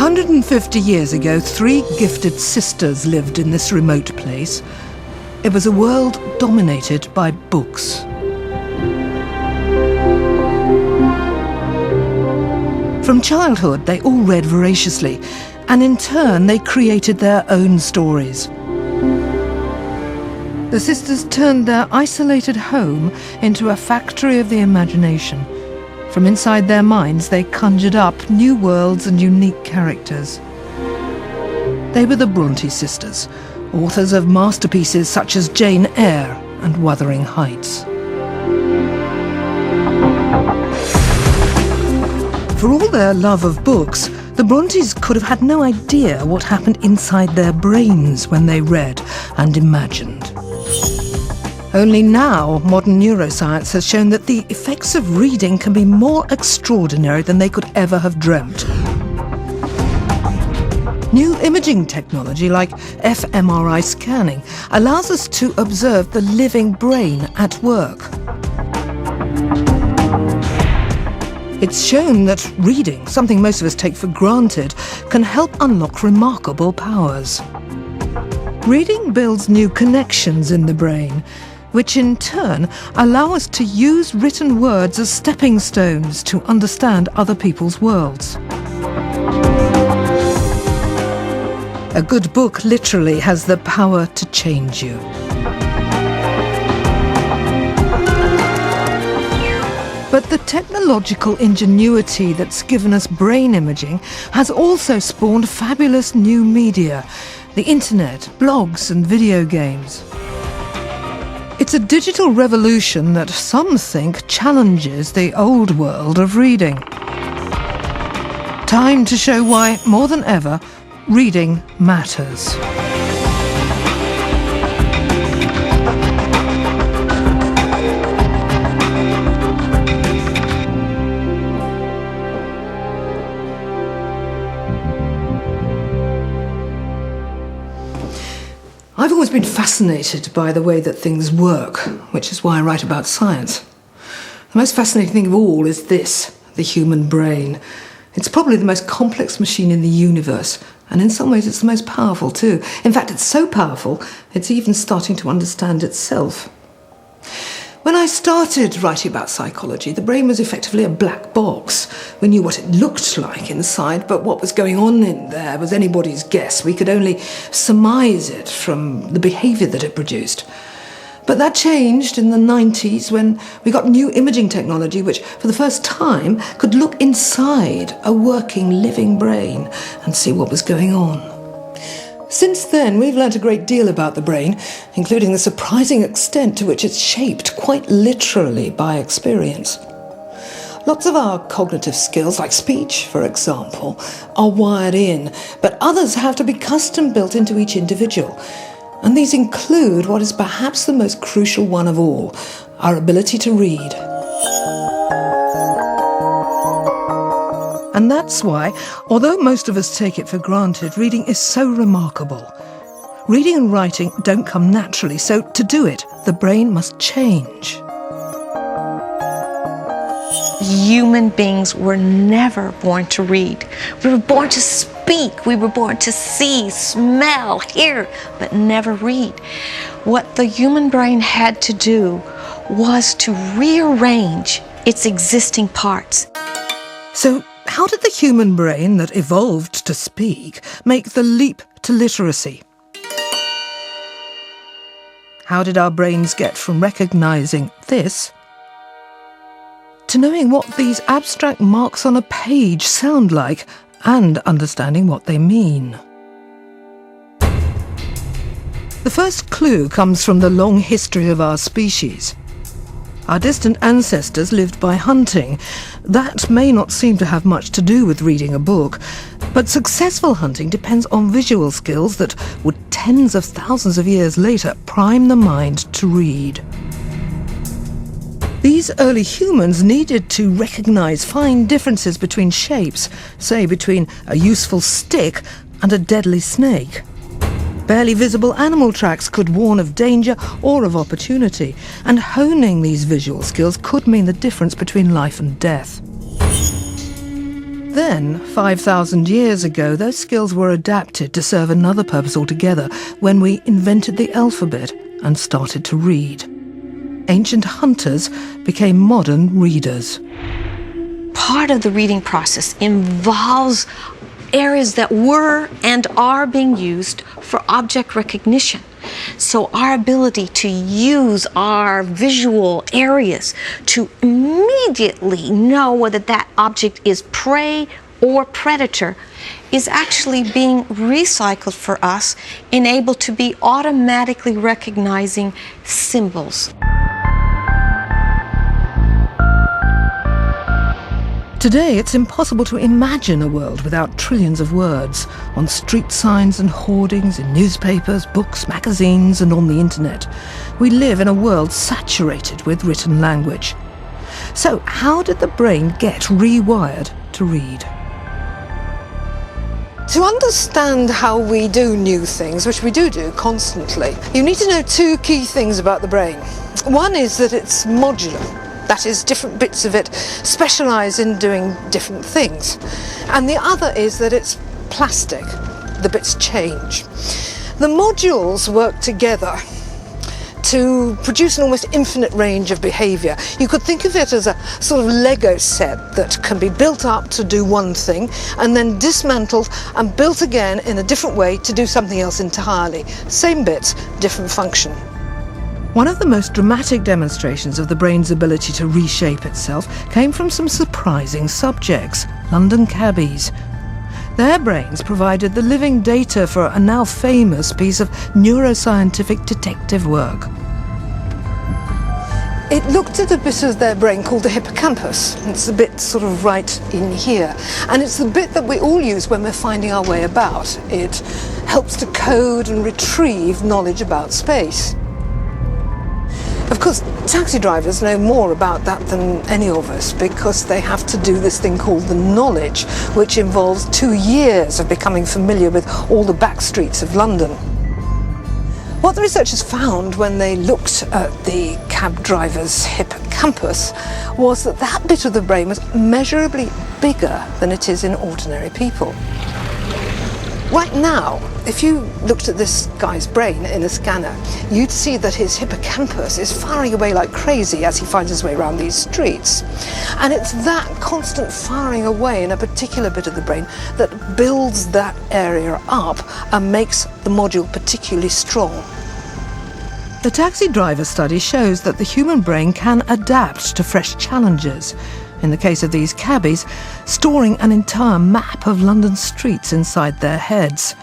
150 years ago, 3 gifted sisters lived in this remote place. It was a world dominated by books. From childhood, they all read voraciously, and in turn, they created their own stories. The sisters turned their isolated home into a factory of the imagination. From inside their minds, they conjured up new worlds and unique characters. They were the Bronte sisters, authors of masterpieces such as Jane Eyre and Wuthering Heights. For all their love of books, the Brontes could have had no idea what happened inside their brains when they read and imagined. Only now, modern neuroscience has shown that the effects of reading can be more extraordinary than they could ever have dreamt. New imaging technology like fMRI scanning allows us to observe the living brain at work. It's shown that reading, something most of us take for granted, can help unlock remarkable powers. Reading builds new connections in the brain, which in turn allow us to use written words as stepping stones to understand other people's worlds. A good book literally has the power to change you. But the technological ingenuity that's given us brain imaging has also spawned fabulous new media, the internet, blogs and video games. It's a digital revolution that some think challenges the old world of reading. Time to show why, more than ever, reading matters. I've always been fascinated by the way that things work, which is why I write about science. The most fascinating thing of all is this, the human brain. It's probably the most complex machine in the universe, and in some ways it's the most powerful too. In fact, it's so powerful, it's even starting to understand itself. When I started writing about psychology, the brain was effectively a black box. We knew what it looked like inside, but what was going on in there was anybody's guess. We could only surmise it from the behaviour that it produced. But that changed in the 90s when we got new imaging technology which, for the first time, could look inside a working, living brain and see what was going on. Since then, we've learnt a great deal about the brain, including the surprising extent to which it's shaped, quite literally, by experience. Lots of our cognitive skills, like speech, for example, are wired in, but others have to be custom-built into each individual. And these include what is perhaps the most crucial one of all, our ability to read. And that's why, although most of us take it for granted, reading is so remarkable. Reading and writing don't come naturally, so to do it, the brain must change. Human beings were never born to read. We were born to speak. We were born to see, smell, hear, but never read. What the human brain had to do was to rearrange its existing parts. So, how did the human brain that evolved to speak make the leap to literacy? How did our brains get from recognising this to knowing what these abstract marks on a page sound like and understanding what they mean? The first clue comes from the long history of our species. Our distant ancestors lived by hunting. That may not seem to have much to do with reading a book, but successful hunting depends on visual skills that would tens of thousands of years later prime the mind to read. These early humans needed to recognise fine differences between shapes, say between a useful stick and a deadly snake. Barely visible animal tracks could warn of danger or of opportunity, and honing these visual skills could mean the difference between life and death. Then, 5,000 years ago, those skills were adapted to serve another purpose altogether when we invented the alphabet and started to read. Ancient hunters became modern readers. Part of the reading process involves areas that were and are being used for object recognition. So our ability to use our visual areas to immediately know whether that object is prey or predator is actually being recycled for us and able to be automatically recognizing symbols. Today, it's impossible to imagine a world without trillions of words on street signs and hoardings, in newspapers, books, magazines, and on the internet. We live in a world saturated with written language. So, how did the brain get rewired to read? To understand how we do new things, which we do constantly, you need to know two key things about the brain. One is that it's modular. That is, different bits of it specialise in doing different things. And the other is that it's plastic. The bits change. The modules work together to produce an almost infinite range of behaviour. You could think of it as a sort of Lego set that can be built up to do one thing and then dismantled and built again in a different way to do something else entirely. Same bits, different function. One of the most dramatic demonstrations of the brain's ability to reshape itself came from some surprising subjects, London cabbies. Their brains provided the living data for a now famous piece of neuroscientific detective work. It looked at a bit of their brain called the hippocampus. It's the bit sort of right in here. And it's the bit that we all use when we're finding our way about. It helps to code and retrieve knowledge about space. Of course, taxi drivers know more about that than any of us because they have to do this thing called the knowledge, which involves 2 years of becoming familiar with all the back streets of London. What the researchers found when they looked at the cab driver's hippocampus was that that bit of the brain was measurably bigger than it is in ordinary people. Right now, if you looked at this guy's brain in a scanner, you'd see that his hippocampus is firing away like crazy as he finds his way around these streets. And it's that constant firing away in a particular bit of the brain that builds that area up and makes the module particularly strong. The taxi driver study shows that the human brain can adapt to fresh challenges. In the case of these cabbies, storing an entire map of London streets inside their heads.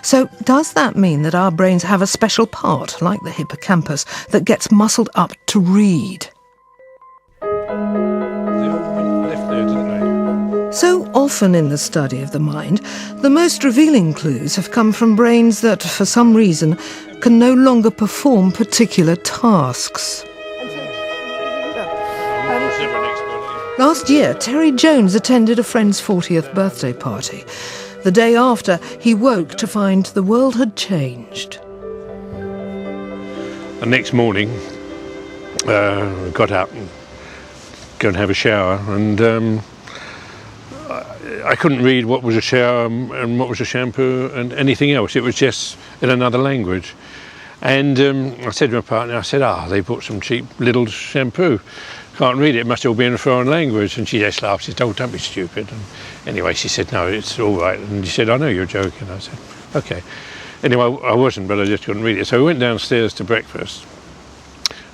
So does that mean that our brains have a special part, like the hippocampus, that gets muscled up to read? They all went left there, didn't they? So often in the study of the mind, the most revealing clues have come from brains that, for some reason, can no longer perform particular tasks. Last year, Terry Jones attended a friend's 40th birthday party. The day after, he woke to find the world had changed. The next morning, I got up and go and have a shower, and I couldn't read what was a shower and what was a shampoo and anything else. It was just in another language. And I said to my partner, I said, they bought some cheap little shampoo. Can't read it must all be in a foreign language. And she just laughed. She said, oh, don't be stupid. And anyway, she said, no, it's all right. And she said, I know you're joking. I said, okay. Anyway, I wasn't, but I just couldn't read it. So we went downstairs to breakfast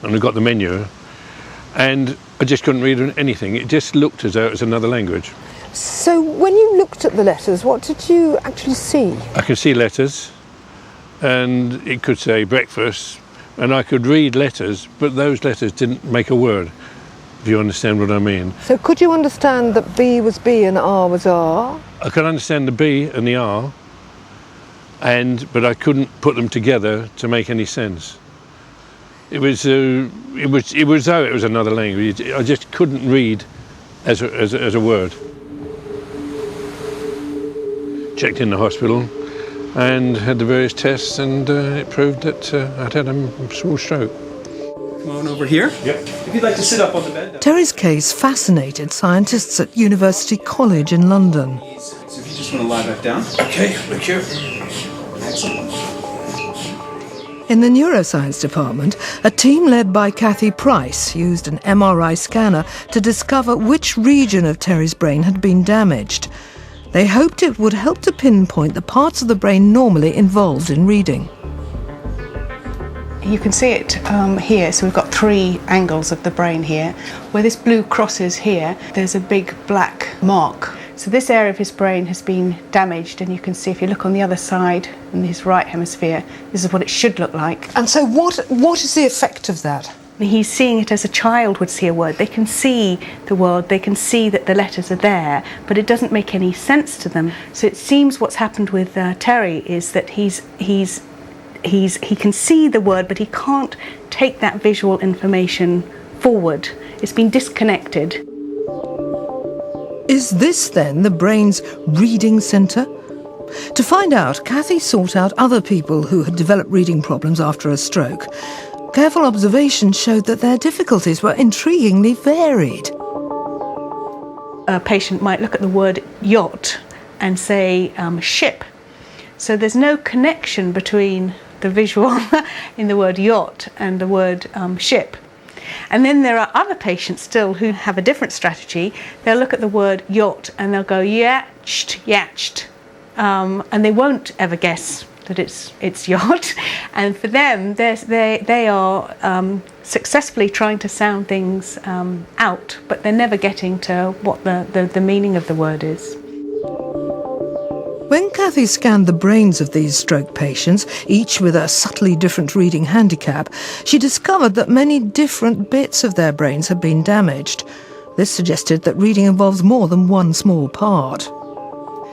and we got the menu and I just couldn't read anything. It just looked as though it was another language. So when you looked at the letters, what did you actually see? I could see letters and it could say breakfast and I could read letters, but those letters didn't make a word. If you understand what I mean. So could you understand that B was B and R was R? I could understand the B and the R, but I couldn't put them together to make any sense. It was though it was another language. I just couldn't read as a word. Checked in the hospital and had the various tests, and it proved that I'd had a small stroke. Come on over here. Yep. If you'd like to sit up on the bed. Terry's case fascinated scientists at University College in London. So if you just want to lie back down. Okay, thank you. Excellent. In the neuroscience department, a team led by Kathy Price used an MRI scanner to discover which region of Terry's brain had been damaged. They hoped it would help to pinpoint the parts of the brain normally involved in reading. You can see it here, so we've got 3 angles of the brain here. Where this blue crosses here, there's a big black mark. So this area of his brain has been damaged, and you can see if you look on the other side, in his right hemisphere, this is what it should look like. And so what is the effect of that? He's seeing it as a child would see a word. They can see the word, they can see that the letters are there, but it doesn't make any sense to them. So it seems what's happened with Terry is that he can see the word, but he can't take that visual information forward. It's been disconnected. Is this then the brain's reading centre? To find out, Kathy sought out other people who had developed reading problems after a stroke. Careful observation showed that their difficulties were intriguingly varied. A patient might look at the word yacht and say ship. So there's no connection between the visual in the word yacht and the word ship. And then there are other patients still who have a different strategy. They'll look at the word yacht and they'll go yacht, yacht, and they won't ever guess that it's yacht. And for them, they are successfully trying to sound things out, but they're never getting to what the meaning of the word is. When Kathy scanned the brains of these stroke patients, each with a subtly different reading handicap, she discovered that many different bits of their brains had been damaged. This suggested that reading involves more than one small part.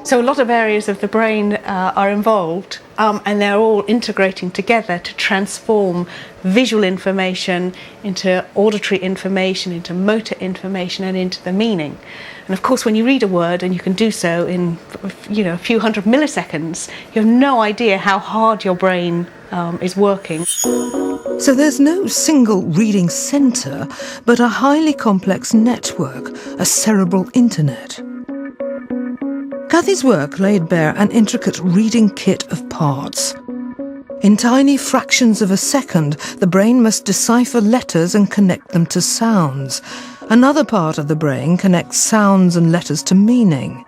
So a lot of areas of the brain are involved, and they're all integrating together to transform visual information into auditory information, into motor information, and into the meaning. And of course, when you read a word, and you can do so in a few hundred milliseconds, you have no idea how hard your brain is working. So there's no single reading centre, but a highly complex network, a cerebral internet. Kathy's work laid bare an intricate reading kit of parts. In tiny fractions of a second, the brain must decipher letters and connect them to sounds. Another part of the brain connects sounds and letters to meaning.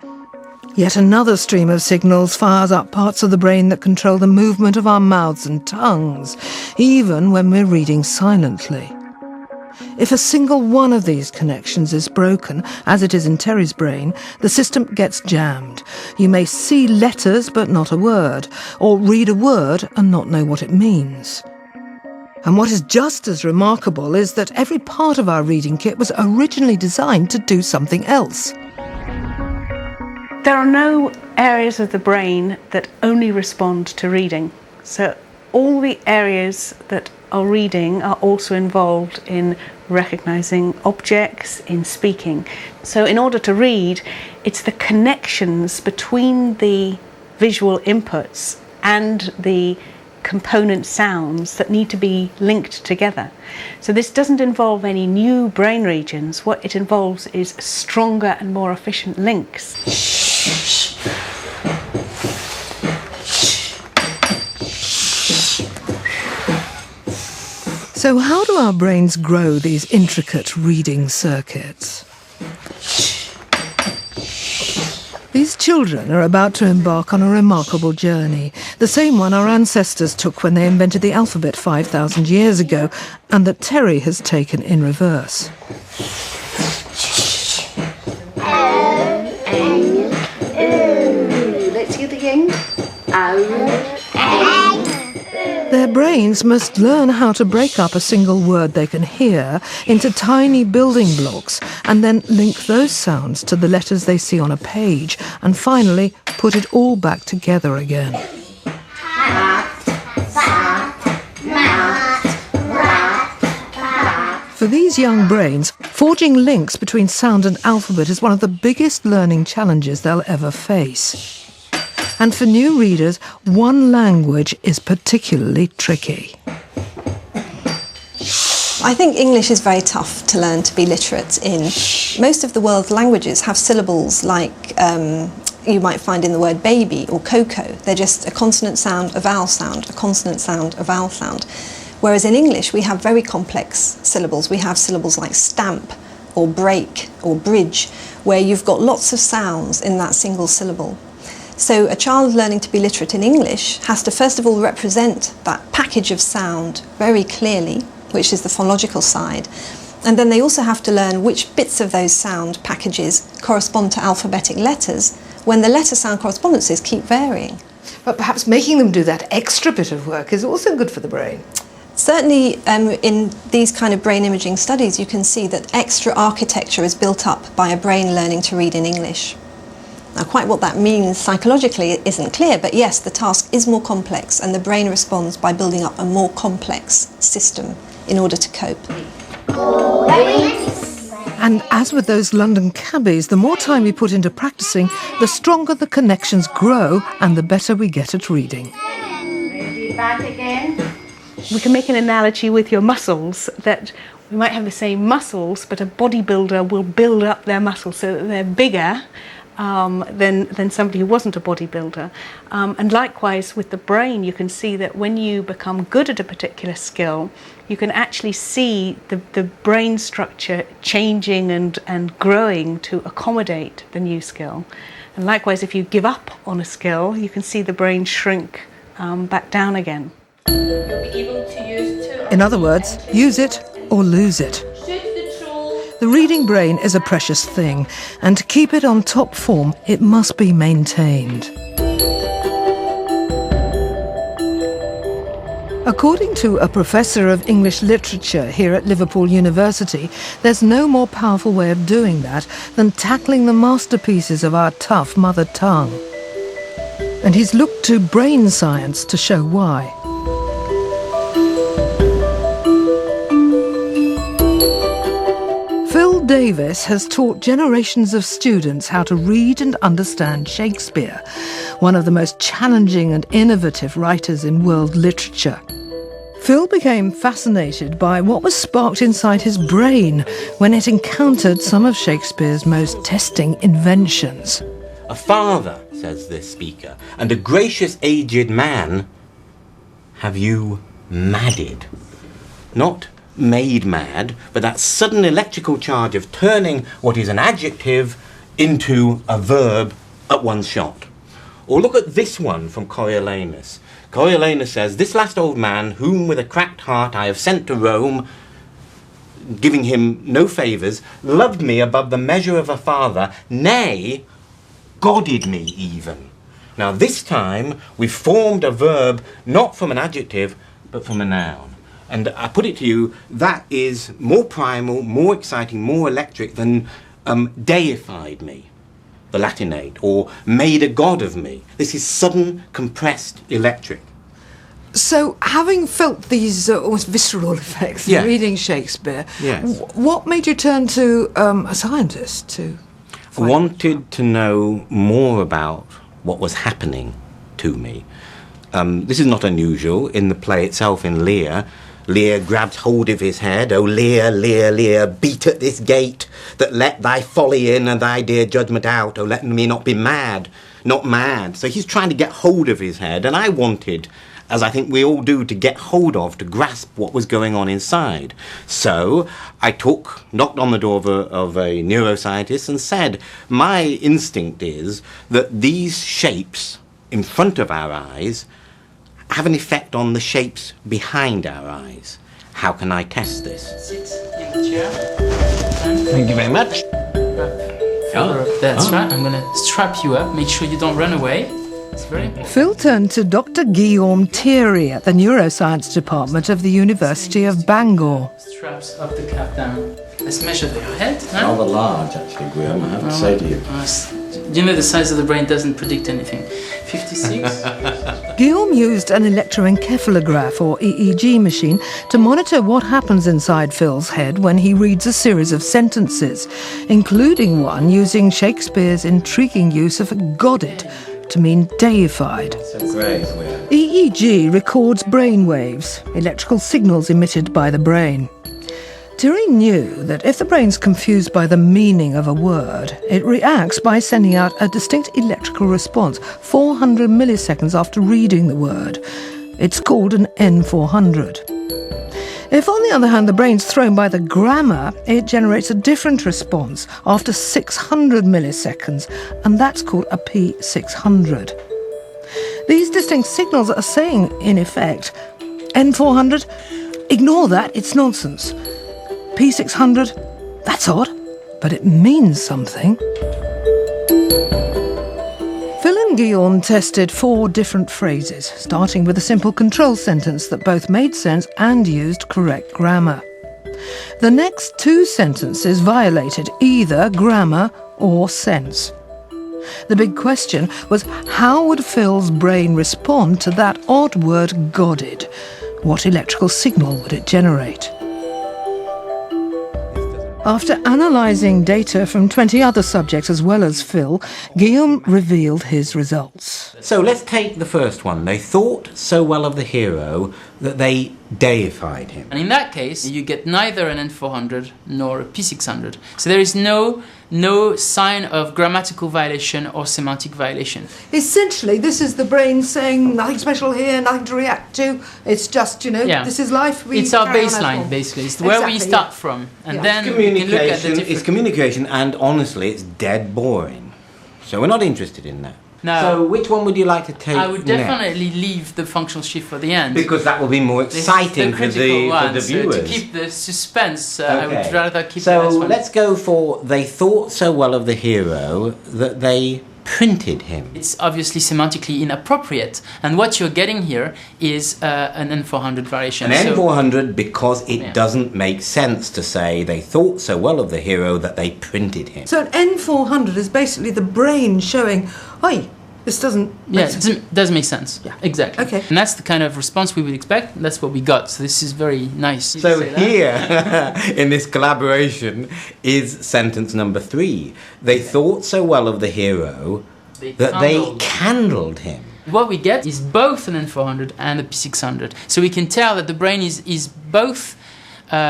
Yet another stream of signals fires up parts of the brain that control the movement of our mouths and tongues, even when we're reading silently. If a single one of these connections is broken, as it is in Terry's brain, the system gets jammed. You may see letters but not a word, or read a word and not know what it means. And what is just as remarkable is that every part of our reading kit was originally designed to do something else. There are no areas of the brain that only respond to reading. So all the areas that are reading are also involved in recognizing objects, in speaking. So in order to read, it's the connections between the visual inputs and the component sounds that need to be linked together. So this doesn't involve any new brain regions. What it involves is stronger and more efficient links. So how do our brains grow these intricate reading circuits? These children are about to embark on a remarkable journey, the same one our ancestors took when they invented the alphabet 5,000 years ago, and that Terry has taken in reverse. Let's hear the yin. Their brains must learn how to break up a single word they can hear into tiny building blocks and then link those sounds to the letters they see on a page and finally put it all back together again. For these young brains, forging links between sound and alphabet is one of the biggest learning challenges they'll ever face. And for new readers, one language is particularly tricky. I think English is very tough to learn to be literate in. Most of the world's languages have syllables like you might find in the word baby or cocoa. They're just a consonant sound, a vowel sound, a consonant sound, a vowel sound. Whereas in English we have very complex syllables. We have syllables like stamp or break or bridge, where you've got lots of sounds in that single syllable. So a child learning to be literate in English has to first of all represent that package of sound very clearly, which is the phonological side. And then they also have to learn which bits of those sound packages correspond to alphabetic letters when the letter sound correspondences keep varying. But perhaps making them do that extra bit of work is also good for the brain. Certainly in these kind of brain imaging studies you can see that extra architecture is built up by a brain learning to read in English. Now quite what that means psychologically isn't clear, but yes, the task is more complex and the brain responds by building up a more complex system in order to cope. And as with those London cabbies, the more time we put into practicing, the stronger the connections grow and the better we get at reading. Ready, back again. We can make an analogy with your muscles, that we might have the same muscles, but a bodybuilder will build up their muscles so that they're bigger than somebody who wasn't a bodybuilder. And likewise with the brain, you can see that when you become good at a particular skill, you can actually see the brain structure changing and growing to accommodate the new skill. And likewise, if you give up on a skill, you can see the brain shrink back down again. You'll be able to use two. In other words, use it or lose it. Shoot the troll. The reading brain is a precious thing, and to keep it on top form, it must be maintained. According to a professor of English literature here at Liverpool University, there's no more powerful way of doing that than tackling the masterpieces of our tough mother tongue. And he's looked to brain science to show why. Phil Davis has taught generations of students how to read and understand Shakespeare, one of the most challenging and innovative writers in world literature. Phil became fascinated by what was sparked inside his brain when it encountered some of Shakespeare's most testing inventions. A father, says this speaker, and a gracious aged man have you madded. Not made mad, but that sudden electrical charge of turning what is an adjective into a verb at one shot. Or look at this one from Coriolanus. Coriolanus says, "This last old man, whom with a cracked heart I have sent to Rome, giving him no favours, loved me above the measure of a father, nay, godded me even." Now this time we formed a verb not from an adjective, but from a noun. And I put it to you, that is more primal, more exciting, more electric than deified me, the Latinate, or made a god of me. This is sudden, compressed, electric. So, having felt these almost visceral effects Yeah. in reading Shakespeare, Yes. what made you turn to a scientist to I wanted to know more about what was happening to me. This is not unusual. In the play itself, in Lear, Lear grabs hold of his head. "O Lear, Lear, Lear, beat at this gate, that let thy folly in and thy dear judgment out. O let me not be mad, not mad." So he's trying to get hold of his head, and I wanted, as I think we all do, to get hold of, to grasp what was going on inside. So I knocked on the door of a neuroscientist and said, my instinct is that these shapes in front of our eyes have an effect on the shapes behind our eyes. How can I test this? Sit in the chair. Thank you very much. That's right. I'm gonna strap you up. Make sure you don't run away. It's very important. Phil turned to Dr. Guillaume Thierry at the neuroscience department of the University of Bangor. Straps up the cap down. Let's measure your head. Rather large, actually, Graham, I have to say to you. You know the size of the brain doesn't predict anything. 56. Guillaume used an electroencephalograph, or EEG machine, to monitor what happens inside Phil's head when he reads a series of sentences, including one using Shakespeare's intriguing use of godded to mean deified. So great. EEG records brain waves, electrical signals emitted by the brain. Dury knew that if the brain's confused by the meaning of a word, it reacts by sending out a distinct electrical response 400 milliseconds after reading the word. It's called an N400. If, on the other hand, the brain's thrown by the grammar, it generates a different response after 600 milliseconds, and that's called a P600. These distinct signals are saying, in effect, N400, ignore that, it's nonsense. P600, that's odd, but it means something. Phil and Guillaume tested 4 different phrases, starting with a simple control sentence that both made sense and used correct grammar. The next 2 sentences violated either grammar or sense. The big question was, how would Phil's brain respond to that odd word godded? What electrical signal would it generate? After analysing data from 20 other subjects as well as Phil, Guillaume revealed his results. So let's take the first one. They thought so well of the hero that they deified him. And in that case, you get neither an N400 nor a P600. So there is no sign of grammatical violation or semantic violation. Essentially, this is the brain saying nothing special here, nothing to react to. It's just, this is life. It's our baseline, basically. It's where we start from. And then we can look at the different... It's communication, and honestly, it's dead boring. So we're not interested in that. No. So which one would you like to take I would definitely leave the functional shift for the end. Because that will be more exciting for the viewers. So to keep the suspense, I would rather keep the last one. So let's go for they thought so well of the hero that they printed him. It's obviously semantically inappropriate. And what you're getting here is an N400 variation. An N400 because it doesn't make sense to say they thought so well of the hero that they printed him. So an N400 is basically the brain showing, oi, this doesn't make sense. It does make sense. Yeah. Exactly. Okay. And that's the kind of response we would expect. That's what we got. So this is very nice. So here, in this collaboration, is sentence number 3. They thought so well of the hero that they candled him. What we get is both an N400 and a P600. So we can tell that the brain is both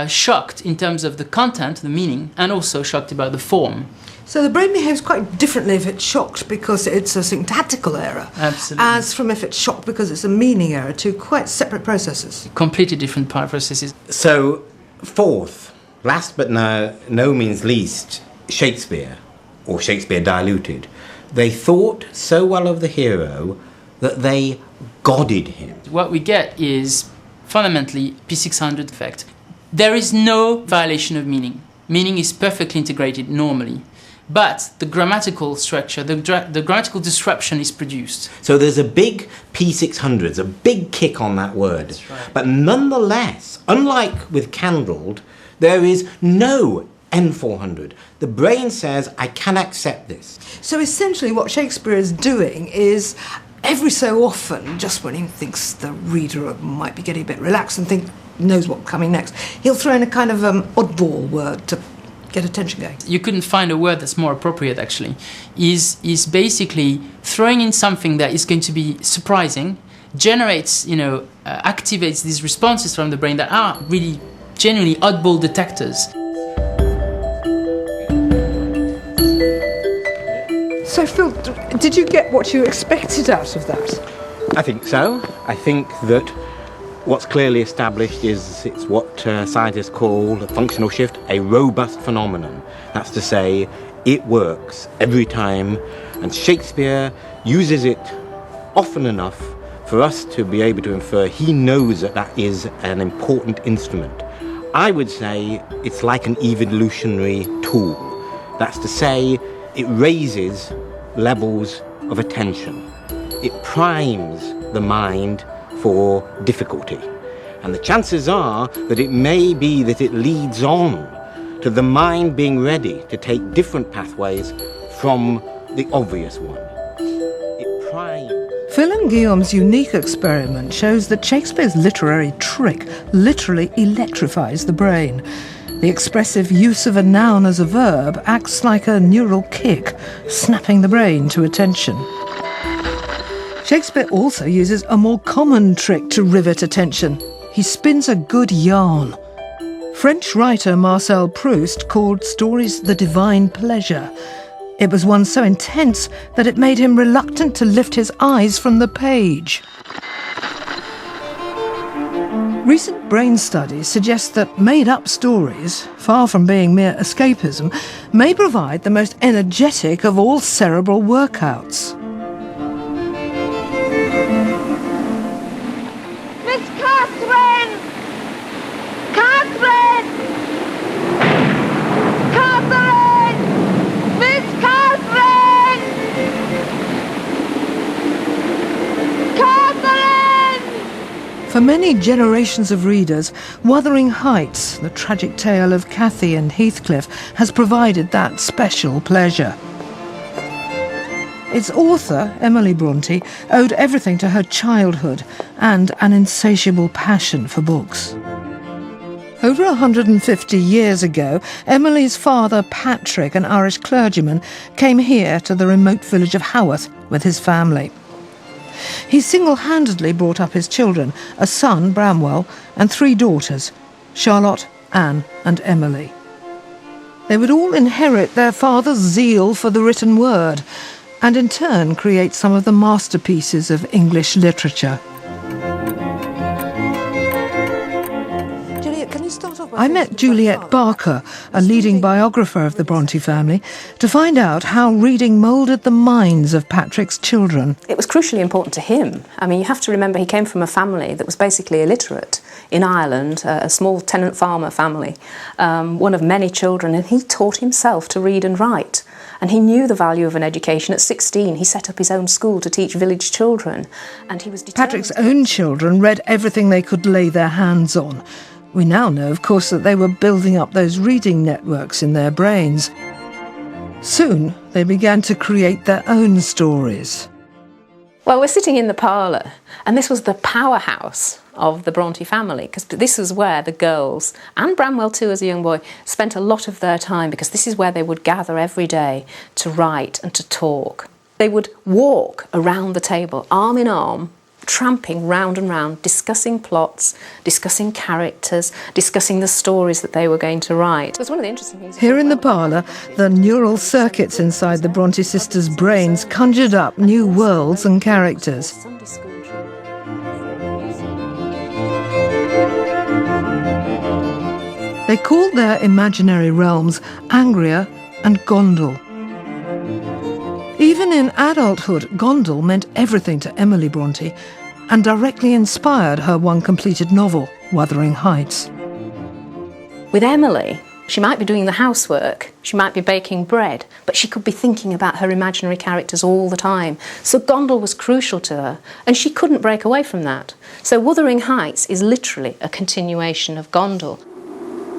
shocked in terms of the content, the meaning, and also shocked about the form. So the brain behaves quite differently if it's shocked because it's a syntactical error. Absolutely. As from if it's shocked because it's a meaning error, 2 quite separate processes. Completely different processes. So, 4th, last but no means least, Shakespeare, or Shakespeare diluted. They thought so well of the hero that they godded him. What we get is fundamentally P600 effect. There is no violation of meaning. Meaning is perfectly integrated normally. But the grammatical structure, the grammatical disruption is produced. So there's a big P600, a big kick on that word. That's right. But nonetheless, unlike with candled, there is no N400. The brain says, I can accept this. So essentially what Shakespeare is doing is every so often, just when he thinks the reader might be getting a bit relaxed and knows what's coming next, he'll throw in a kind of oddball word to get attention going. You couldn't find a word that's more appropriate, actually. Is basically throwing in something that is going to be surprising, generates, activates these responses from the brain that are really genuinely oddball detectors. So Phil, did you get what you expected out of that? I think so. I think that what's clearly established is it's what scientists call a functional shift, a robust phenomenon. That's to say, it works every time, and Shakespeare uses it often enough for us to be able to infer he knows that is an important instrument. I would say it's like an evolutionary tool. That's to say, it raises levels of attention. It primes the mind for difficulty. And the chances are that it may be that it leads on to the mind being ready to take different pathways from the obvious one. It primes. Phil and Guillaume's unique experiment shows that Shakespeare's literary trick literally electrifies the brain. The expressive use of a noun as a verb acts like a neural kick, snapping the brain to attention. Shakespeare also uses a more common trick to rivet attention. He spins a good yarn. French writer Marcel Proust called stories the divine pleasure. It was one so intense that it made him reluctant to lift his eyes from the page. Recent brain studies suggest that made-up stories, far from being mere escapism, may provide the most energetic of all cerebral workouts. Miss Catherine! Catherine! Catherine! Miss Catherine! Catherine! For many generations of readers, Wuthering Heights, the tragic tale of Cathy and Heathcliff, has provided that special pleasure. Its author, Emily Bronte, owed everything to her childhood and an insatiable passion for books. Over 150 years ago, Emily's father, Patrick, an Irish clergyman, came here to the remote village of Haworth with his family. He single-handedly brought up his children, a son, Bramwell, and 3 daughters, Charlotte, Anne and Emily. They would all inherit their father's zeal for the written word, and in turn create some of the masterpieces of English literature. I met Juliet Barker, a leading biographer of the Bronte family, to find out how reading moulded the minds of Patrick's children. It was crucially important to him. I mean, you have to remember he came from a family that was basically illiterate in Ireland, a small tenant farmer family, one of many children, and he taught himself to read and write. And he knew the value of an education. At 16, he set up his own school to teach village children. And he was Patrick's own children read everything they could lay their hands on. We now know, of course, that they were building up those reading networks in their brains. Soon, they began to create their own stories. Well, we're sitting in the parlour, and this was the powerhouse of the Bronte family, because this is where the girls, and Bramwell too as a young boy, spent a lot of their time, because this is where they would gather every day to write and to talk. They would walk around the table, arm in arm, tramping round and round, discussing plots, discussing characters, discussing the stories that they were going to write. It was one of the interesting things. Here in the parlour, the neural circuits inside the Bronte sisters' brains conjured up new worlds and characters. They called their imaginary realms Angria and Gondal. Even in adulthood, Gondal meant everything to Emily Bronte and directly inspired her one completed novel, Wuthering Heights. With Emily, she might be doing the housework, she might be baking bread, but she could be thinking about her imaginary characters all the time. So Gondal was crucial to her, and she couldn't break away from that. So Wuthering Heights is literally a continuation of Gondal.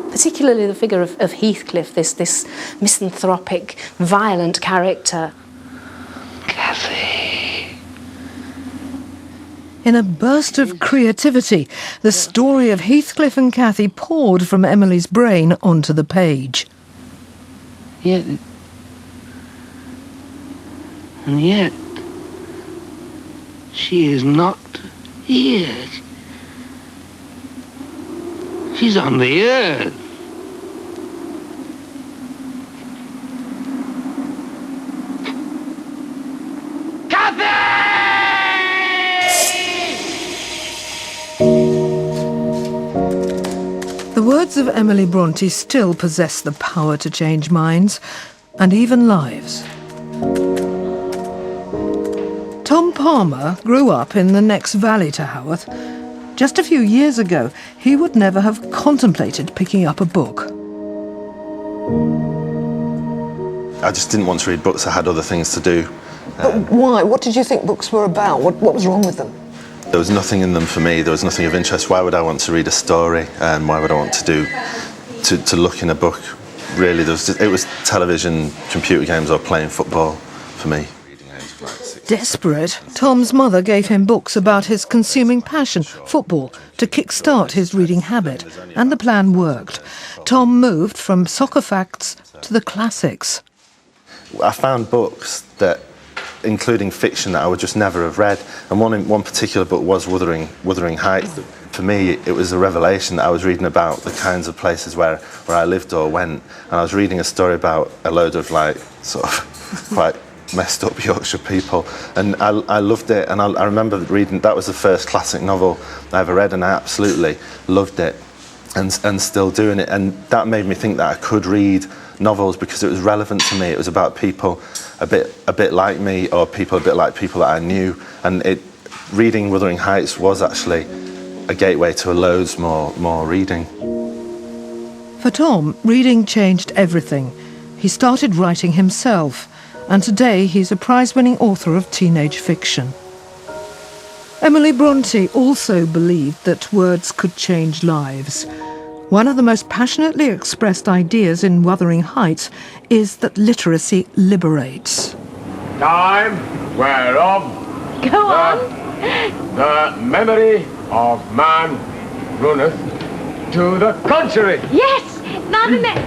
Particularly the figure of Heathcliff, this misanthropic, violent character. Cathy. In a burst of creativity, the story of Heathcliff and Cathy poured from Emily's brain onto the page. And yet, she is not here. She's on the earth. The words of Emily Bronte still possess the power to change minds, and even lives. Tom Palmer grew up in the next valley to Haworth. Just a few years ago, he would never have contemplated picking up a book. I just didn't want to read books, I had other things to do. But why? What did you think books were about? What was wrong with them? There was nothing in them for me, there was nothing of interest. Why would I want to read a story? Why would I want to look in a book? Really, it was television, computer games or playing football for me. Desperate, Tom's mother gave him books about his consuming passion, football, to kickstart his reading habit, and the plan worked. Tom moved from soccer facts to the classics. I found books that, including fiction, that I would just never have read, and one particular book was Wuthering Heights. for me, it was a revelation that I was reading about the kinds of places where I lived or went, and I was reading a story about a load of like sort of quite messed up Yorkshire people, and I loved it. And I remember reading, that was the first classic novel I ever read, and I absolutely loved it, and still doing it. And that made me think that I could read novels because it was relevant to me. It was about people a bit like me, or people a bit like people that I knew, and reading Wuthering Heights was actually a gateway to loads more reading. For Tom, reading changed everything. He started writing himself, and today he's a prize-winning author of teenage fiction. Emily Bronte also believed that words could change lives. One of the most passionately expressed ideas in Wuthering Heights is that literacy liberates. Time whereof Go on. the memory of man runneth to the contrary. Yes, not in it.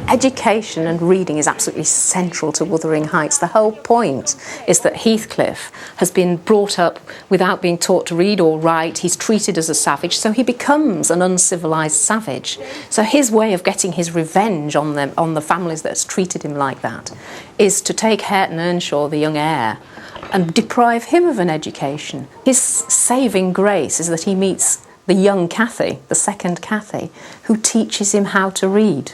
Education and reading is absolutely central to Wuthering Heights. The whole point is that Heathcliff has been brought up without being taught to read or write. He's treated as a savage, so he becomes an uncivilised savage. So his way of getting his revenge on the families that's treated him like that is to take Hareton Earnshaw, the young heir, and deprive him of an education. His saving grace is that he meets the young Cathy, the second Cathy, who teaches him how to read.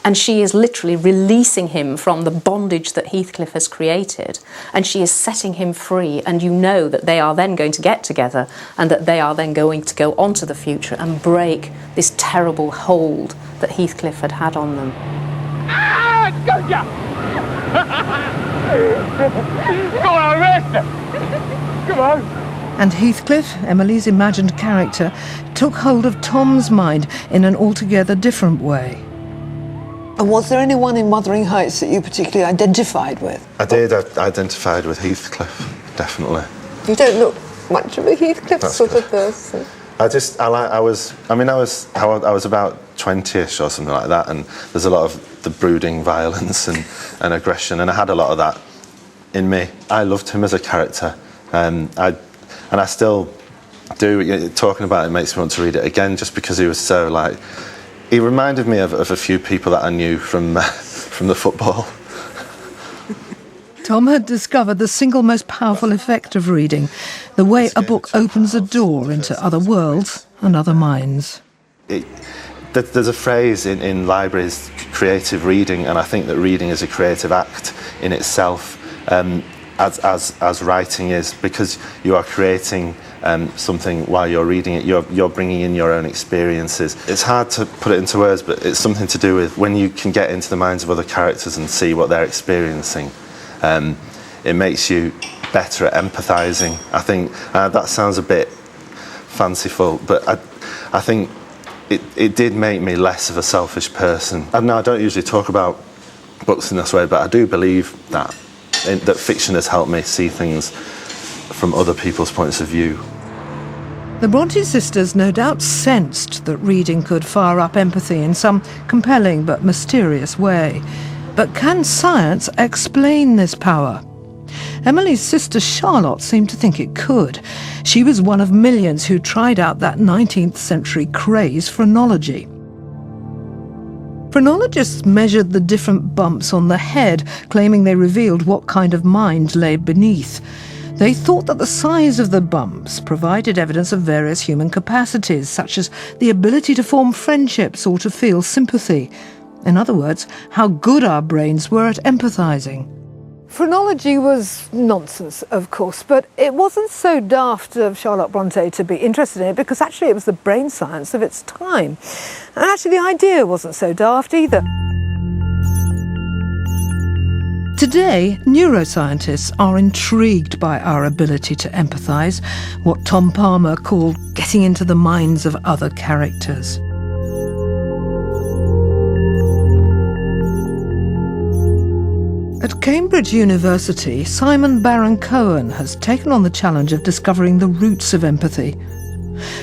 And she is literally releasing him from the bondage that Heathcliff has created, and she is setting him free, and you know that they are then going to get together, and that they are then going to go on to the future and break this terrible hold that Heathcliff had had on them. Gotcha! Go on, arrest her! Come on! And Heathcliff, Emily's imagined character, took hold of Tom's mind in an altogether different way. And was there anyone in Wuthering Heights that you particularly identified with? I did. I identified with Heathcliff, definitely. You don't look much of a Heathcliff That's sort good. of person. I was about 20ish or something like that, and there's a lot of the brooding violence and aggression, and I had a lot of that in me. I loved him as a character, and I still do. Talking about it makes me want to read it again, just because he was so like. He reminded me of a few people that I knew from the football. Tom had discovered the single most powerful effect of reading, the way a book opens a door into other worlds and other minds. There's a phrase in libraries, creative reading, and I think that reading is a creative act in itself, as writing is, because you are creating something while you're reading it. You're bringing in your own experiences. It's hard to put it into words, but it's something to do with when you can get into the minds of other characters and see what they're experiencing. It makes you better at empathising. I think that sounds a bit fanciful, but I think it did make me less of a selfish person. I don't usually talk about books in this way, but I do believe that fiction has helped me see things from other people's points of view. The Bronte sisters no doubt sensed that reading could fire up empathy in some compelling but mysterious way. But can science explain this power? Emily's sister Charlotte seemed to think it could. She was one of millions who tried out that 19th century craze phrenology. Phrenologists measured the different bumps on the head, claiming they revealed what kind of mind lay beneath. They thought that the size of the bumps provided evidence of various human capacities, such as the ability to form friendships or to feel sympathy. In other words, how good our brains were at empathising. Phrenology was nonsense, of course, but it wasn't so daft of Charlotte Bronte to be interested in it, because actually it was the brain science of its time. And actually the idea wasn't so daft either. Today, neuroscientists are intrigued by our ability to empathise, what Tom Palmer called getting into the minds of other characters. At Cambridge University, Simon Baron-Cohen has taken on the challenge of discovering the roots of empathy.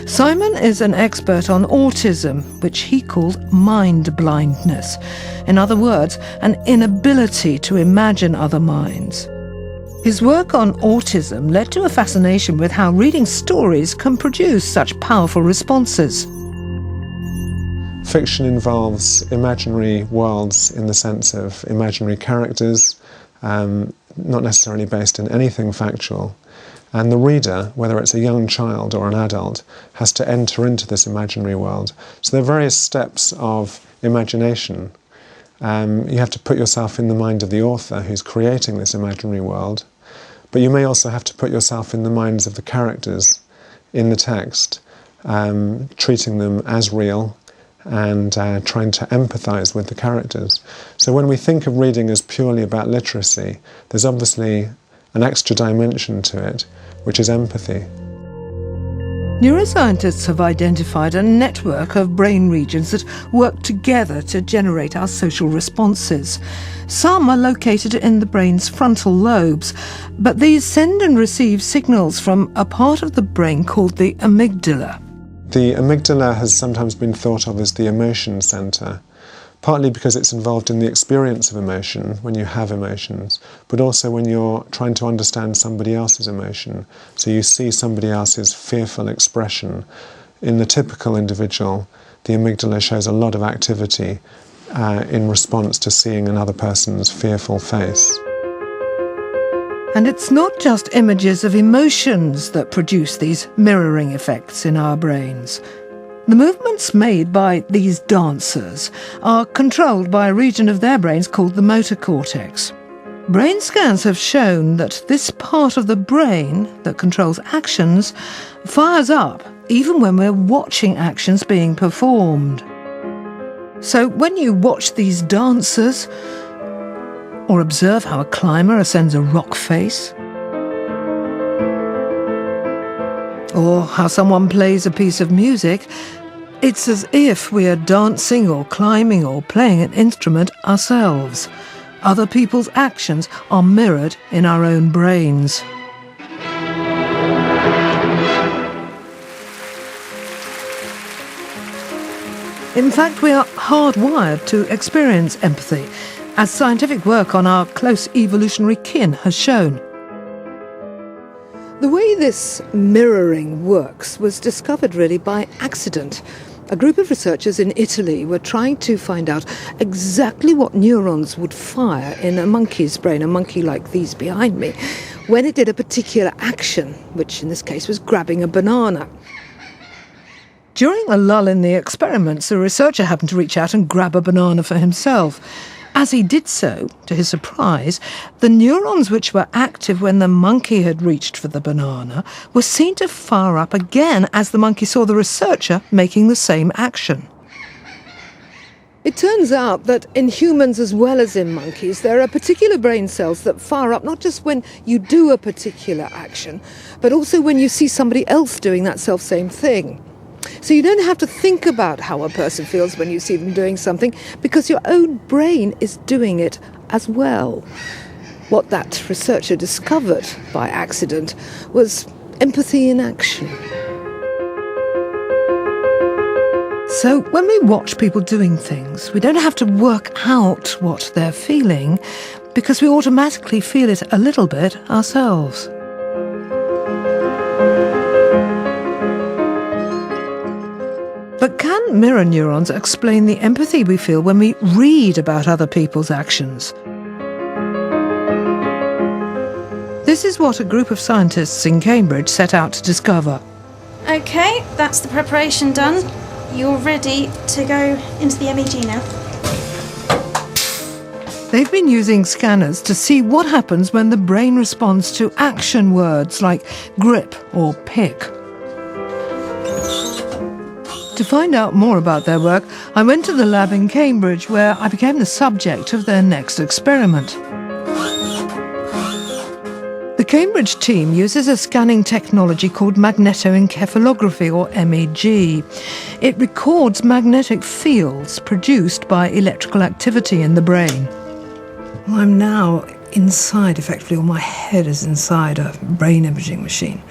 Simon is an expert on autism, which he called mind blindness. In other words, an inability to imagine other minds. His work on autism led to a fascination with how reading stories can produce such powerful responses. Fiction involves imaginary worlds in the sense of imaginary characters, not necessarily based in anything factual. And the reader, whether it's a young child or an adult, has to enter into this imaginary world. So there are various steps of imagination. You have to put yourself in the mind of the author who's creating this imaginary world, but you may also have to put yourself in the minds of the characters in the text, treating them as real and trying to empathise with the characters. So when we think of reading as purely about literacy, there's obviously an extra dimension to it, which is empathy. Neuroscientists have identified a network of brain regions that work together to generate our social responses. Some are located in the brain's frontal lobes, but these send and receive signals from a part of the brain called the amygdala. The amygdala has sometimes been thought of as the emotion centre, partly because it's involved in the experience of emotion when you have emotions, but also when you're trying to understand somebody else's emotion. So you see somebody else's fearful expression. In the typical individual, the amygdala shows a lot of activity in response to seeing another person's fearful face. And it's not just images of emotions that produce these mirroring effects in our brains. The movements made by these dancers are controlled by a region of their brains called the motor cortex. Brain scans have shown that this part of the brain that controls actions fires up even when we're watching actions being performed. So when you watch these dancers, or observe how a climber ascends a rock face, or how someone plays a piece of music, it's as if we are dancing or climbing or playing an instrument ourselves. Other people's actions are mirrored in our own brains. In fact, we are hardwired to experience empathy, as scientific work on our close evolutionary kin has shown. The way this mirroring works was discovered really by accident. A group of researchers in Italy were trying to find out exactly what neurons would fire in a monkey's brain, a monkey like these behind me, when it did a particular action, which in this case was grabbing a banana. During a lull in the experiments, the researcher happened to reach out and grab a banana for himself. As he did so, to his surprise, the neurons which were active when the monkey had reached for the banana were seen to fire up again as the monkey saw the researcher making the same action. It turns out that in humans as well as in monkeys, there are particular brain cells that fire up not just when you do a particular action, but also when you see somebody else doing that self-same thing. So you don't have to think about how a person feels when you see them doing something, because your own brain is doing it as well. What that researcher discovered by accident was empathy in action. So when we watch people doing things, we don't have to work out what they're feeling, because we automatically feel it a little bit ourselves. But can mirror neurons explain the empathy we feel when we read about other people's actions? This is what a group of scientists in Cambridge set out to discover. Okay, that's the preparation done. You're ready to go into the MEG now. They've been using scanners to see what happens when the brain responds to action words like grip or pick. To find out more about their work, I went to the lab in Cambridge, where I became the subject of their next experiment. The Cambridge team uses a scanning technology called magnetoencephalography, or MEG. It records magnetic fields produced by electrical activity in the brain. Well, I'm now inside, effectively, or my head is inside a brain imaging machine,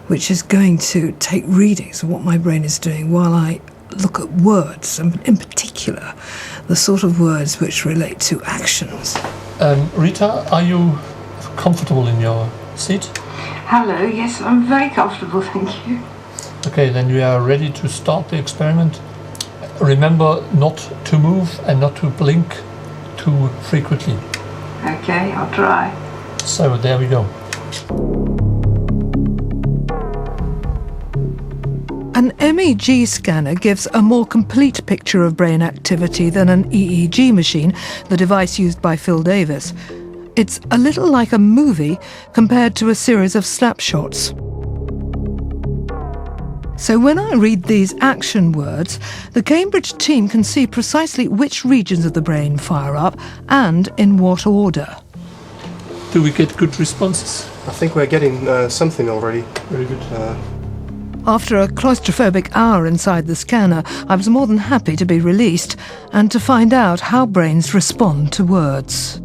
which is going to take readings of what my brain is doing while I look at words, and in particular, the sort of words which relate to actions. Rita, are you comfortable in your seat? Hello, yes, I'm very comfortable, thank you. Okay, then we are ready to start the experiment. Remember not to move and not to blink too frequently. Okay, I'll try. So there we go. An MEG scanner gives a more complete picture of brain activity than an EEG machine, the device used by Phil Davis. It's a little like a movie compared to a series of snapshots. So when I read these action words, the Cambridge team can see precisely which regions of the brain fire up and in what order. Do we get good responses? I think we're getting something already. Very good. After a claustrophobic hour inside the scanner, I was more than happy to be released and to find out how brains respond to words.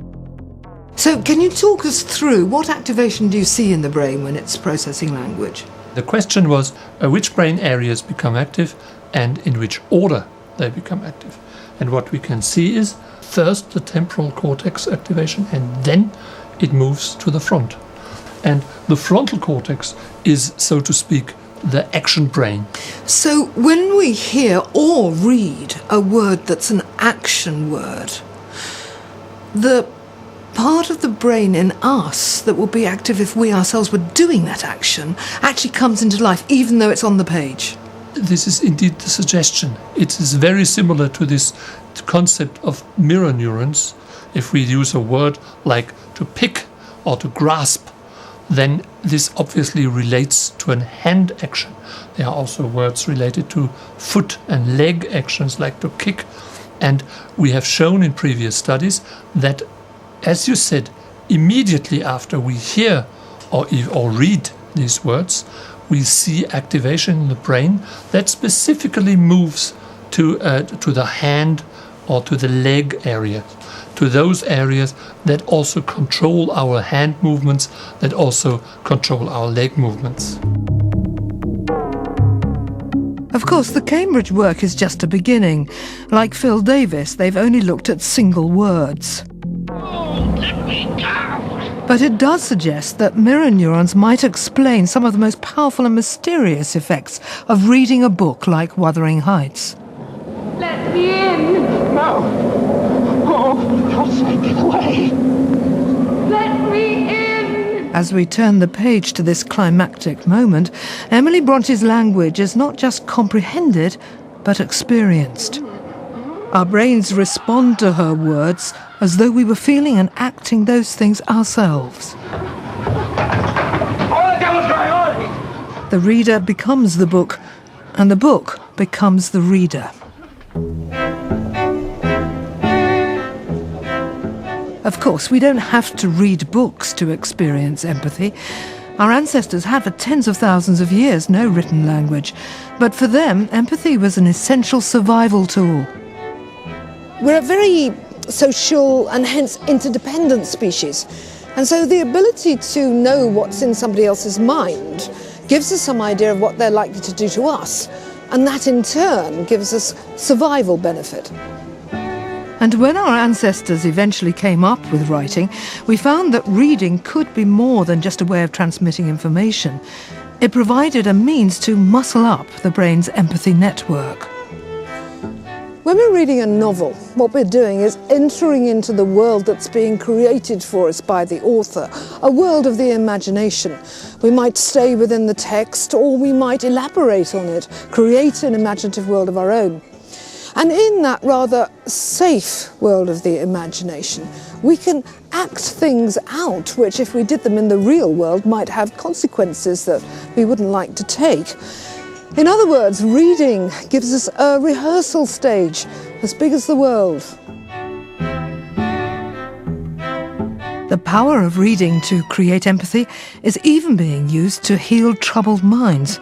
So can you talk us through what activation do you see in the brain when it's processing language? The question was which brain areas become active and in which order they become active. And what we can see is first the temporal cortex activation and then it moves to the front. And the frontal cortex is, so to speak, the action brain. So when we hear or read a word that's an action word, the part of the brain in us that will be active if we ourselves were doing that action actually comes into life, even though it's on the page. This is indeed the suggestion. It is very similar to this concept of mirror neurons. If we use a word like to pick or to grasp, then this obviously relates to a hand action. There are also words related to foot and leg actions like to kick. And we have shown in previous studies that, as you said, immediately after we hear or read these words, we see activation in the brain that specifically moves to the hand or to the leg area, to those areas that also control our hand movements, that also control our leg movements. Of course, the Cambridge work is just a beginning. Like Phil Davis, they've only looked at single words. But it does suggest that mirror neurons might explain some of the most powerful and mysterious effects of reading a book like Wuthering Heights. Let me in! No! Oh, for God's sake, get away! Let me in! As we turn the page to this climactic moment, Emily Bronte's language is not just comprehended, but experienced. Our brains respond to her words as though we were feeling and acting those things ourselves. What the devil's going on? The reader becomes the book, and the book becomes the reader. Of course, we don't have to read books to experience empathy. Our ancestors had for tens of thousands of years no written language, but for them, empathy was an essential survival tool. We're a very social and hence interdependent species. And so the ability to know what's in somebody else's mind gives us some idea of what they're likely to do to us. And that in turn gives us survival benefit. And when our ancestors eventually came up with writing, we found that reading could be more than just a way of transmitting information. It provided a means to muscle up the brain's empathy network. When we're reading a novel, what we're doing is entering into the world that's being created for us by the author, a world of the imagination. We might stay within the text, or we might elaborate on it, create an imaginative world of our own. And in that rather safe world of the imagination, we can act things out which, if we did them in the real world, might have consequences that we wouldn't like to take. In other words, reading gives us a rehearsal stage as big as the world. The power of reading to create empathy is even being used to heal troubled minds.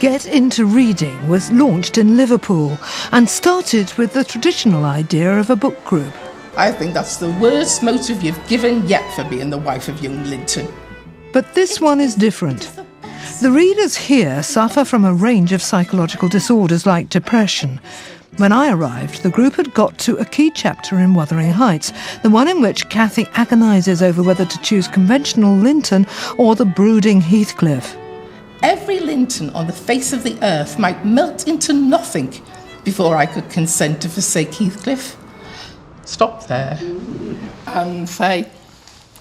Get Into Reading was launched in Liverpool and started with the traditional idea of a book group. I think that's the worst motive you've given yet for being the wife of young Linton. But this one is different. The readers here suffer from a range of psychological disorders like depression. When I arrived, the group had got to a key chapter in Wuthering Heights, the one in which Cathy agonises over whether to choose conventional Linton or the brooding Heathcliff. Every Linton on the face of the earth might melt into nothing before I could consent to forsake Heathcliff. Stop there. And Faye,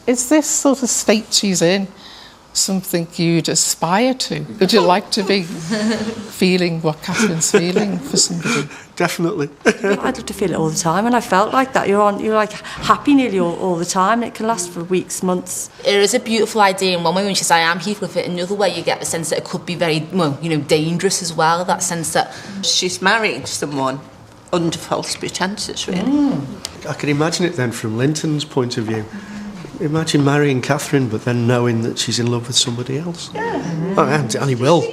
is this sort of state she's in something you'd aspire to? Would you like to be feeling what Catherine's feeling for somebody? Definitely. I'd love to feel it all the time, and I felt like that. You're like happy nearly all the time, and it can last for weeks, months. It is a beautiful idea in one way when she says I am Heathcliff. In another way, you get the sense that it could be very, dangerous as well. That sense that she's marrying someone under false pretences, really. I can imagine it then from Linton's point of view. Imagine marrying Catherine, but then knowing that she's in love with somebody else. Yeah. And he will.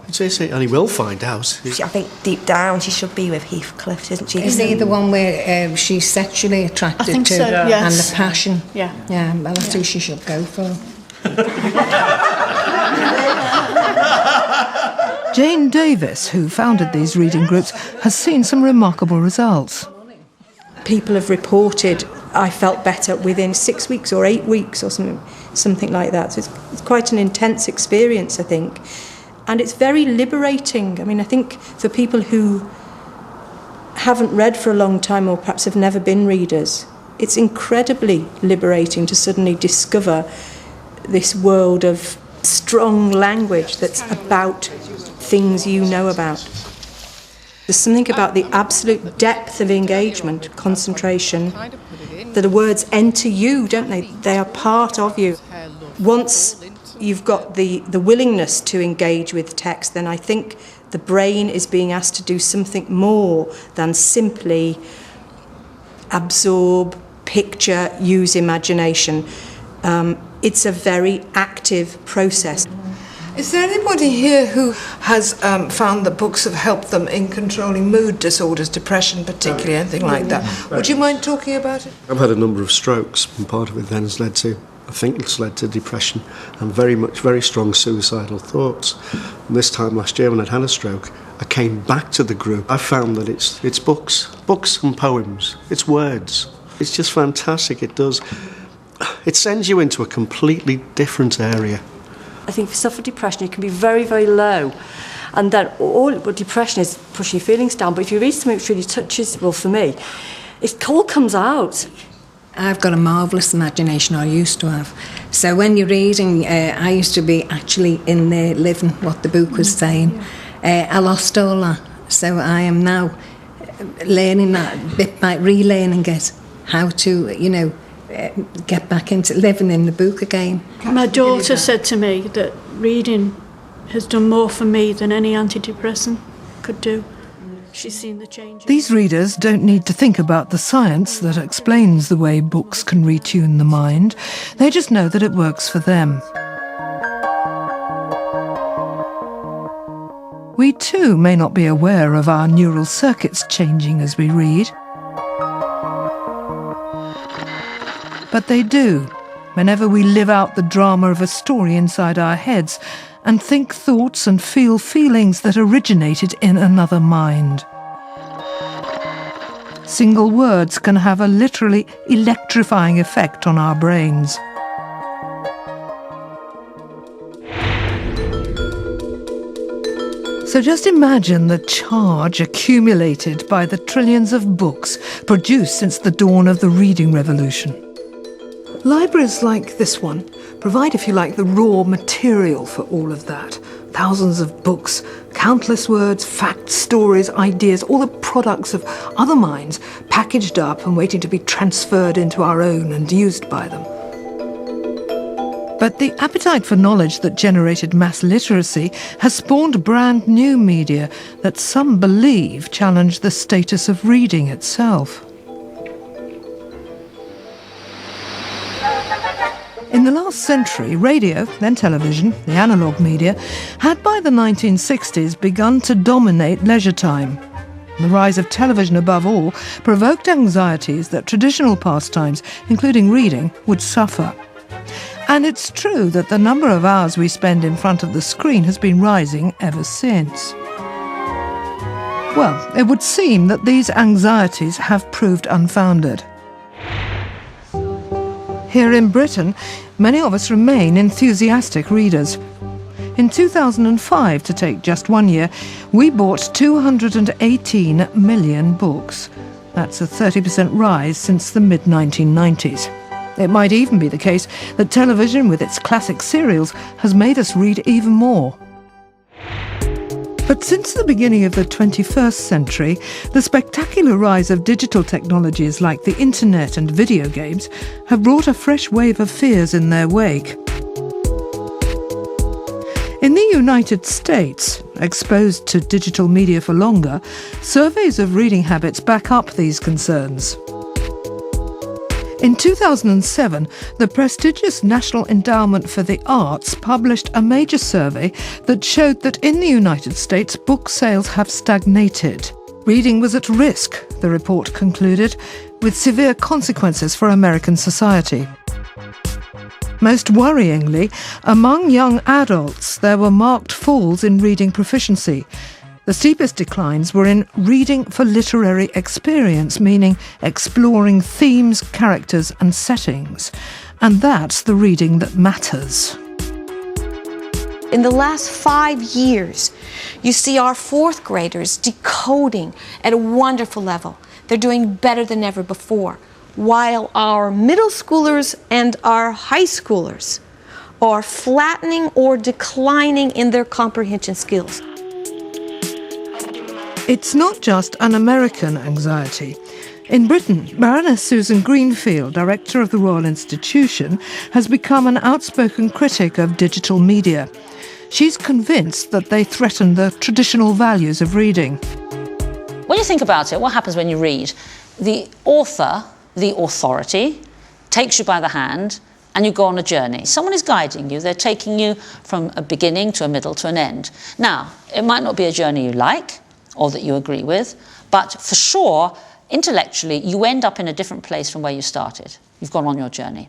And he will find out. I think deep down she should be with Heathcliff, isn't she? Is he the one where she's sexually attracted to? So, yes. And the passion? Yeah. Yeah, well, that's who she should go for. Jane Davis, who founded these reading groups, has seen some remarkable results. People have reported I felt better within 6 weeks or 8 weeks or something like that. So it's quite an intense experience, I think. And it's very liberating. I mean, I think for people who haven't read for a long time or perhaps have never been readers, it's incredibly liberating to suddenly discover this world of strong language that's about things you know about. There's something about the absolute depth of engagement, concentration, that the words enter you, don't they? They are part of you. Once you've got the willingness to engage with text, then I think the brain is being asked to do something more than simply absorb, picture, use imagination. It's a very active process. Is there anybody here who has found that books have helped them in controlling mood disorders, depression particularly, anything like that? Would you mind talking about it? I've had a number of strokes, and part of it then has led to, I think it's led to depression and very strong suicidal thoughts. And this time last year when I'd had a stroke, I came back to the group. I found that it's books and poems, it's words. It's just fantastic, it sends you into a completely different area. I think if you suffer depression, it can be very, very low. And then what depression is pushing your feelings down. But if you read something which really touches, well, for me, it all comes out. I've got a marvellous imagination, I used to have. So when you're reading, I used to be actually in there living what the book was saying. I lost all that. So I am now learning that bit by relearning it, how to, get back into living in the book again. My daughter said to me that reading has done more for me than any antidepressant could do. She's seen the change. These readers don't need to think about the science that explains the way books can retune the mind. They just know that it works for them. We too may not be aware of our neural circuits changing as we read. But they do, whenever we live out the drama of a story inside our heads and think thoughts and feel feelings that originated in another mind. Single words can have a literally electrifying effect on our brains. So just imagine the charge accumulated by the trillions of books produced since the dawn of the reading revolution. Libraries like this one provide, if you like, the raw material for all of that. Thousands of books, countless words, facts, stories, ideas, all the products of other minds packaged up and waiting to be transferred into our own and used by them. But the appetite for knowledge that generated mass literacy has spawned brand new media that some believe challenge the status of reading itself. In the last century, radio, then television, the analogue media, had by the 1960s begun to dominate leisure time. The rise of television above all provoked anxieties that traditional pastimes, including reading, would suffer. And it's true that the number of hours we spend in front of the screen has been rising ever since. Well, it would seem that these anxieties have proved unfounded. Here in Britain, many of us remain enthusiastic readers. In 2005, to take just 1 year, we bought 218 million books. That's a 30% rise since the mid-1990s. It might even be the case that television, with its classic serials, has made us read even more. But since the beginning of the 21st century, the spectacular rise of digital technologies like the internet and video games have brought a fresh wave of fears in their wake. In the United States, exposed to digital media for longer, surveys of reading habits back up these concerns. In 2007, the prestigious National Endowment for the Arts published a major survey that showed that in the United States, book sales have stagnated. Reading was at risk, the report concluded, with severe consequences for American society. Most worryingly, among young adults, there were marked falls in reading proficiency. The steepest declines were in reading for literary experience, meaning exploring themes, characters and settings. And that's the reading that matters. In the last 5 years, you see our fourth graders decoding at a wonderful level. They're doing better than ever before, while our middle schoolers and our high schoolers are flattening or declining in their comprehension skills. It's not just an American anxiety. In Britain, Baroness Susan Greenfield, director of the Royal Institution, has become an outspoken critic of digital media. She's convinced that they threaten the traditional values of reading. When you think about it, what happens when you read? The author, the authority, takes you by the hand and you go on a journey. Someone is guiding you. They're taking you from a beginning to a middle to an end. Now, it might not be a journey you like or that you agree with, but for sure, intellectually, you end up in a different place from where you started. You've gone on your journey.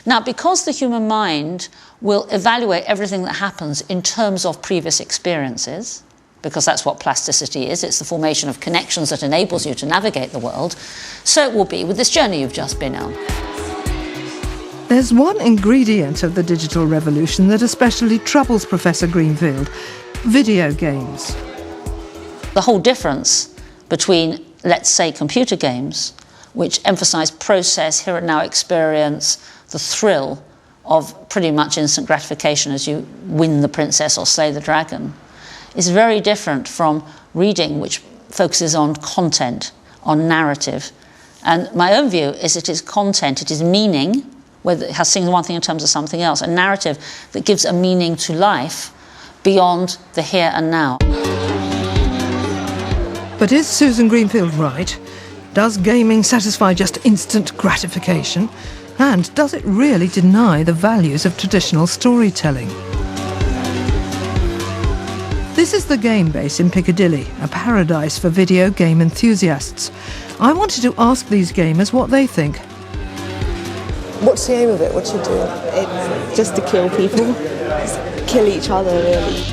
Now, because the human mind will evaluate everything that happens in terms of previous experiences, because that's what plasticity is, it's the formation of connections that enables you to navigate the world, so it will be with this journey you've just been on. There's one ingredient of the digital revolution that especially troubles Professor Greenfield: video games. The whole difference between, let's say, computer games, which emphasize process, here and now experience, the thrill of pretty much instant gratification as you win the princess or slay the dragon, is very different from reading, which focuses on content, on narrative. And my own view is it is content, it is meaning, whether it has seen one thing in terms of something else, a narrative that gives a meaning to life beyond the here and now. But is Susan Greenfield right? Does gaming satisfy just instant gratification? And does it really deny the values of traditional storytelling? This is the Game Base in Piccadilly, a paradise for video game enthusiasts. I wanted to ask these gamers what they think. What's the aim of it? What you do? It's just to kill people. Just kill each other, really.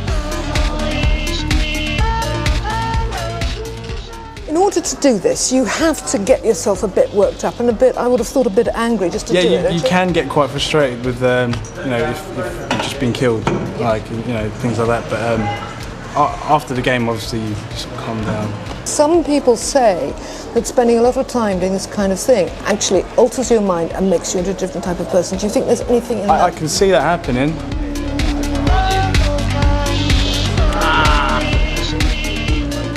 In order to do this, you have to get yourself a bit worked up and a bit, I would have thought, a bit angry just to do it. Yeah, you can get quite frustrated with, if you've just been killed, like, things like that. But after the game, obviously, you just calm down. Some people say that spending a lot of time doing this kind of thing actually alters your mind and makes you into a different type of person. Do you think there's anything in that? I can see that happening.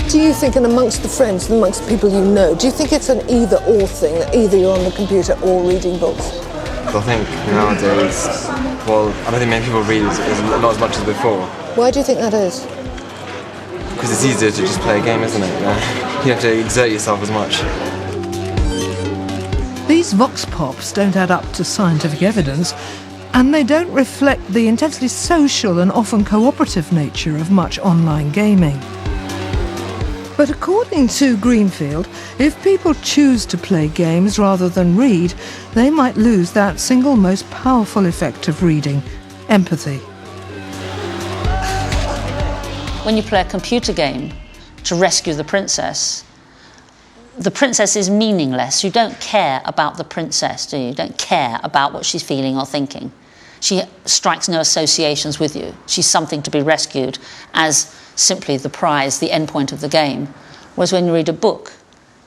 Do you think, and amongst the friends and amongst the people you know, do you think it's an either-or thing, that either you're on the computer or reading books? I think nowadays, well, I don't think many people read not as much as before. Why do you think that is? Because it's easier to just play a game, isn't it? You have to exert yourself as much. These vox pops don't add up to scientific evidence, and they don't reflect the intensely social and often cooperative nature of much online gaming. But according to Greenfield, if people choose to play games rather than read, they might lose that single most powerful effect of reading: empathy. When you play a computer game, to rescue the princess is meaningless. You don't care about the princess, do you? You don't care about what she's feeling or thinking. She strikes no associations with you. She's something to be rescued as simply the prize, the end point of the game. Whereas when you read a book,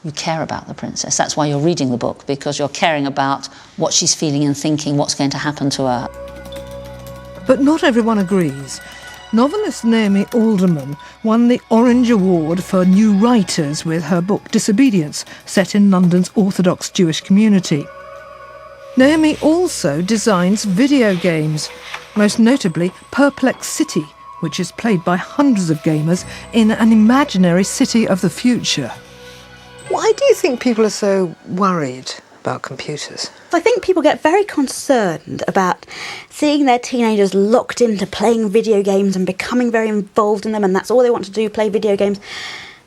you care about the princess. That's why you're reading the book, because you're caring about what she's feeling and thinking, what's going to happen to her. But not everyone agrees. Novelist Naomi Alderman won the Orange Award for New Writers with her book Disobedience, set in London's Orthodox Jewish community. Naomi also designs video games, most notably Perplex City, which is played by hundreds of gamers in an imaginary city of the future. Why do you think people are so worried about computers? I think people get very concerned about seeing their teenagers locked into playing video games and becoming very involved in them, and that's all they want to do, play video games.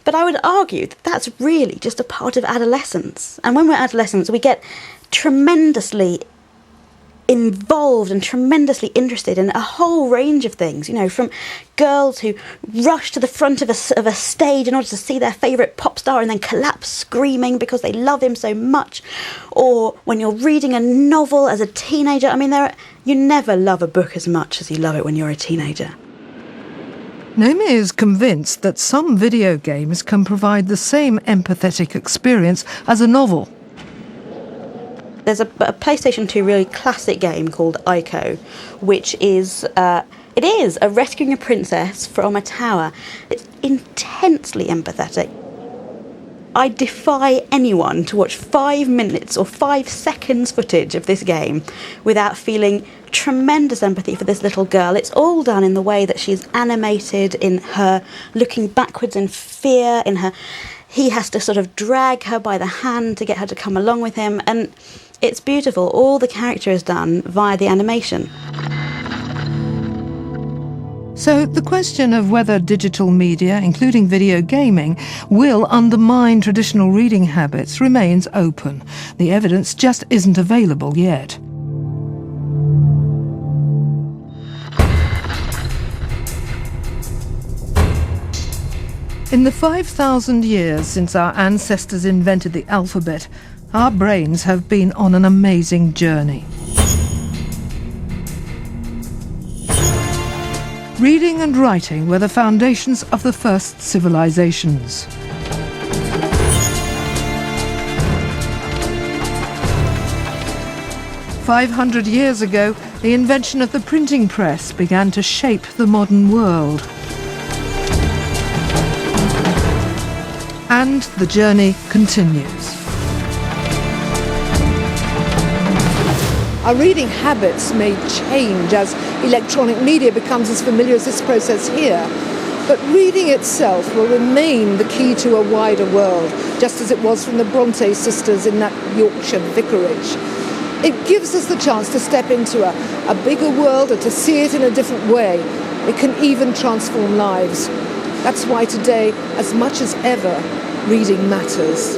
But I would argue that that's really just a part of adolescence. And when we're adolescents, we get tremendously involved and tremendously interested in a whole range of things, you know, from girls who rush to the front of a stage in order to see their favourite pop star and then collapse screaming because they love him so much, or when you're reading a novel as a teenager. I mean, you never love a book as much as you love it when you're a teenager. Naomi is convinced that some video games can provide the same empathetic experience as a novel. There's a PlayStation 2 really classic game called Ico, which is a rescuing a princess from a tower. It's intensely empathetic. I defy anyone to watch 5 minutes or 5 seconds footage of this game without feeling tremendous empathy for this little girl. It's all done in the way that she's animated, in her looking backwards in fear, he has to sort of drag her by the hand to get her to come along with him, and it's beautiful. All the character is done via the animation. So the question of whether digital media, including video gaming, will undermine traditional reading habits remains open. The evidence just isn't available yet. In the 5,000 years since our ancestors invented the alphabet, our brains have been on an amazing journey. Reading and writing were the foundations of the first civilizations. "500 years ago, the invention of the printing press began to shape the modern world. And the journey continues. Our reading habits may change as electronic media becomes as familiar as this process here, but reading itself will remain the key to a wider world, just as it was from the Bronte sisters in that Yorkshire vicarage. It gives us the chance to step into a bigger world and to see it in a different way. It can even transform lives. That's why today, as much as ever, reading matters.